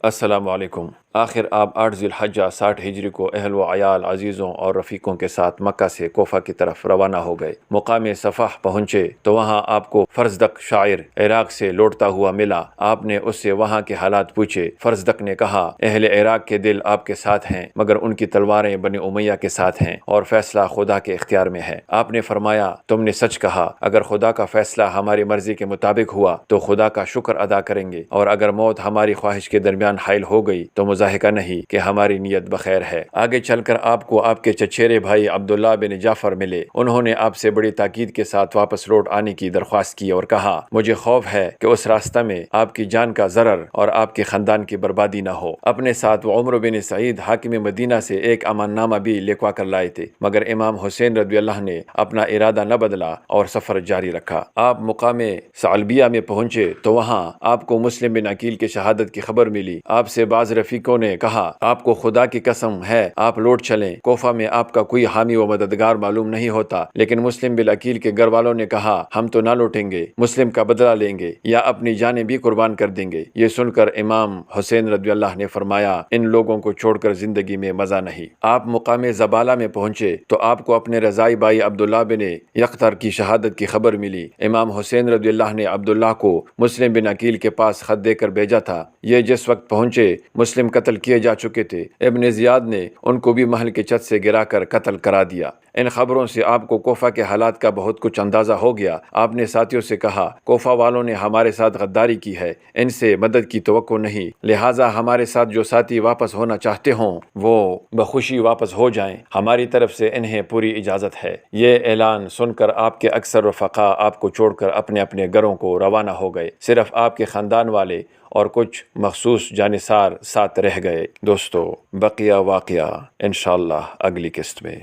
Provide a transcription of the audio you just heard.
السلام علیکم۔ آخر آپ 8 ذی الحجہ 60 ہجری کو اہل و عیال، عزیزوں اور رفیقوں کے ساتھ مکہ سے کوفہ کی طرف روانہ ہو گئے۔ مقام صفح پہنچے تو وہاں آپ کو فرزدق شاعر عراق سے لوٹتا ہوا ملا۔ آپ نے اس سے وہاں کے حالات پوچھے۔ فرزدق نے کہا، اہل عراق کے دل آپ کے ساتھ ہیں، مگر ان کی تلواریں بنی امیہ کے ساتھ ہیں اور فیصلہ خدا کے اختیار میں ہے۔ آپ نے فرمایا، تم نے سچ کہا، اگر خدا کا فیصلہ ہماری مرضی کے مطابق ہوا تو خدا کا شکر ادا کریں گے، اور اگر موت ہماری خواہش کے درمیان حائل ہو گئی تو مضاحکہ نہیں کہ ہماری نیت بخیر ہے۔ آگے چل کر آپ کو آپ کے چچیرے بھائی عبداللہ بن جعفر ملے۔ انہوں نے آپ سے بڑی تاکید کے ساتھ واپس لوٹ آنے کی درخواست کی اور کہا، مجھے خوف ہے کہ اس راستہ میں آپ کی جان کا ضرر اور آپ کے خاندان کی بربادی نہ ہو۔ اپنے ساتھ وہ عمرو بن سعید حاکم مدینہ سے ایک امان نامہ بھی لکھوا کر لائے تھے، مگر امام حسین رضی اللہ نے اپنا ارادہ نہ بدلا اور سفر جاری رکھا۔ آپ مقام ثعلبیہ میں پہنچے تو وہاں آپ کو مسلم بن عقیل کی شہادت کی خبر ملی۔ آپ سے بعض رفیقوں نے کہا، آپ کو خدا کی قسم ہے آپ لوٹ چلیں، کوفہ میں آپ کا کوئی حامی و مددگار معلوم نہیں ہوتا۔ لیکن مسلم بن عقیل کے گھر والوں نے کہا، ہم تو نہ لوٹیں گے، مسلم کا بدلہ لیں گے یا اپنی جانیں بھی قربان کر دیں گے۔ یہ سن کر امام حسین رضی اللہ نے فرمایا، ان لوگوں کو چھوڑ کر زندگی میں مزہ نہیں۔ آپ مقام زبالہ میں پہنچے تو آپ کو اپنے رضائی بھائی عبداللہ بن یقطر کی شہادت کی خبر ملی۔ امام حسین رضی اللہ نے عبداللہ کو مسلم بن عقیل کے پاس خط دے کر بھیجا تھا۔ یہ جس وقت پہنچے مسلم قتل کیے جا چکے تھے۔ ابن زیاد نے ان کو بھی محل کے چھت سے گرا کر قتل کرا دیا۔ ان خبروں سے آپ کو کوفہ کے حالات کا بہت کچھ اندازہ ہو گیا۔ آپ نے ساتھیوں سے کہا، کوفہ والوں نے ہمارے ساتھ غداری کی ہے، ان سے مدد کی توقع نہیں، لہٰذا ہمارے ساتھ جو ساتھی واپس ہونا چاہتے ہوں وہ بخوشی واپس ہو جائیں، ہماری طرف سے انہیں پوری اجازت ہے۔ یہ اعلان سن کر آپ کے اکثر رفقا آپ کو چھوڑ کر اپنے اپنے گھروں کو روانہ ہو گئے، صرف آپ کے خاندان والے اور کچھ مخصوص جانثار ساتھ رہ گئے۔ دوستو، بقیہ واقعہ انشاءاللہ اگلی قسط میں۔